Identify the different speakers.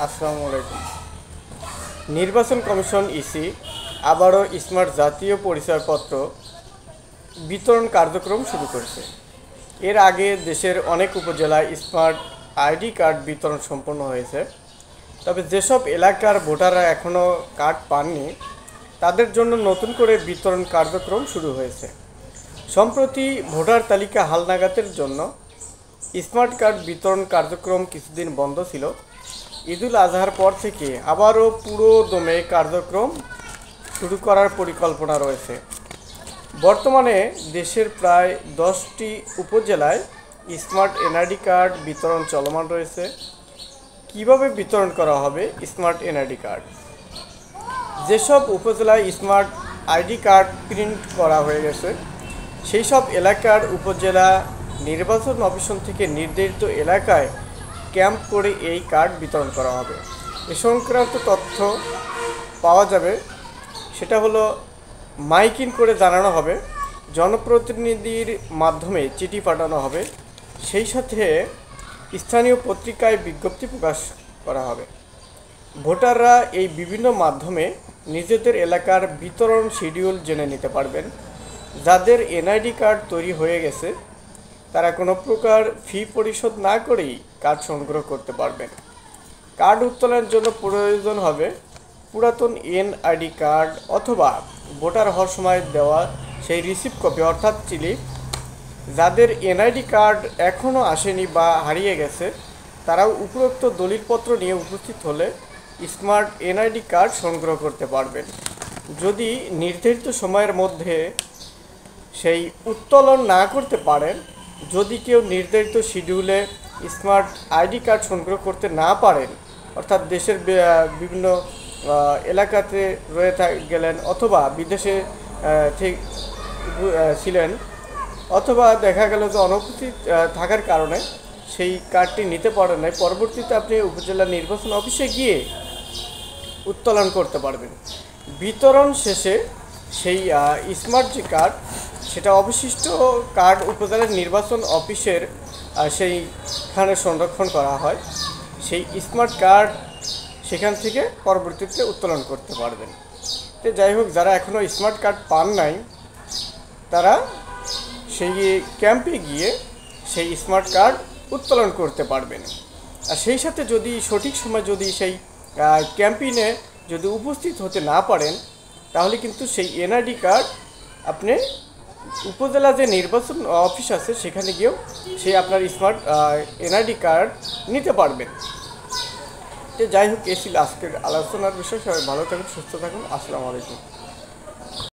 Speaker 1: আসসালামু আলাইকুম। নির্বাচন কমিশন ইসি আবারও স্মার্ট জাতীয় পরিচয়পত্র বিতরণ কার্যক্রম শুরু করেছে। এর আগে দেশের অনেক উপজেলায় স্মার্ট আইডি কার্ড বিতরণ সম্পন্ন হয়েছে। তবে যেসব এলাকার ভোটাররা এখনও কার্ড পাননি তাদের জন্য নতুন করে বিতরণ কার্যক্রম শুরু হয়েছে। সম্প্রতি ভোটার তালিকা হালনাগাদের জন্য স্মার্ট কার্ড বিতরণ কার্যক্রম কিছুদিন বন্ধ ছিল। ঈদুল আজহার পর থেকে আবারও পুরো দমে কার্যক্রম শুরু করার পরিকল্পনা রয়েছে। বর্তমানে দেশের প্রায় 10টি উপজেলায় স্মার্ট এনআইডি কার্ড বিতরণ চলমান রয়েছে। কিভাবে বিতরণ করা হবে স্মার্ট এনআইডি কার্ড? যেসব উপজেলায় স্মার্ট আইডি কার্ড প্রিন্ট করা হয়ে গেছে সেই সব এলাকার উপজেলা নির্বাচন অফিস থেকে নির্ধারিত এলাকায় ক্যাম্প করে এই কার্ড বিতরণ করা হবে। এ সংক্রান্ত তথ্য পাওয়া যাবে, সেটা হলো মাইকিং করে জানানো হবে, জনপ্রতিনিধির মাধ্যমে চিঠি পাঠানো হবে, সেই সাথে স্থানীয় পত্রিকায় বিজ্ঞপ্তি প্রকাশ করা হবে। ভোটাররা এই বিভিন্ন মাধ্যমে নিজেদের এলাকার বিতরণ শিডিউল জেনে নিতে পারবেন। যাদের এনআইডি কার্ড তৈরি হয়ে গেছে তারা কোনো প্রকার ফি পরিশোধ না করেই কার্ড সংগ্রহ করতে পারবেন। কার্ড উত্তোলনের জন্য প্রয়োজন হবে পুরাতন এনআইডি কার্ড অথবা ভোটার হওয়ার সময় দেওয়া সেই রিসিপ্ট কপি অর্থাৎ স্লিপ। যাদের এনআইডি কার্ড এখনও আসেনি বা হারিয়ে গেছে তারাও উপরোক্ত দলিলপত্র নিয়ে উপস্থিত হলে স্মার্ট এনআইডি কার্ড সংগ্রহ করতে পারবেন। যদি নির্ধারিত সময়ের মধ্যে সেই উত্তোলন না করতে পারেন, যদি কেউ নির্ধারিত শিডিউলে স্মার্ট আইডি কার্ড সংগ্রহ করতে না পারেন, অর্থাৎ দেশের বিভিন্ন এলাকাতে রয়ে গেলেন অথবা বিদেশে ছিলেন অথবা দেখা গেল যে অনুপস্থিত থাকার কারণে সেই কার্ডটি নিতে পারেন নাই, পরবর্তীতে আপনি উপজেলা নির্বাচন অফিসে গিয়ে উত্তোলন করতে পারবেন। বিতরণ শেষে সেই স্মার্ট যে কার্ড সেটা অবশিষ্ট কার্ড উপজেলার নির্বাচন অফিসের সেইখানে সংরক্ষণ করা হয়। সেই স্মার্ট কার্ড সেখান থেকে পরবর্তীতে উত্তোলন করতে পারবেন। তো যাই হোক, যারা এখনও স্মার্ট কার্ড পান নাই তারা সেই ক্যাম্পে গিয়ে সেই স্মার্ট কার্ড উত্তোলন করতে পারবেন। আর সেই সাথে যদি সঠিক সময় যদি সেই ক্যাম্পেইনে যদি উপস্থিত হতে না পারেন তাহলে কিন্তু সেই এনআইডি কার্ড আপনি উপজেলা যে নির্বাচন অফিস আছে সেখানে গিয়েও সেই আপনার স্মার্ট এনআইডি কার্ড নিতে পারবেন। তো যাই হোক, এই ছিল আজকের আলোচনার বিষয়। সবাই ভালো থাকুন, সুস্থ থাকুন। আসসালামু আলাইকুম।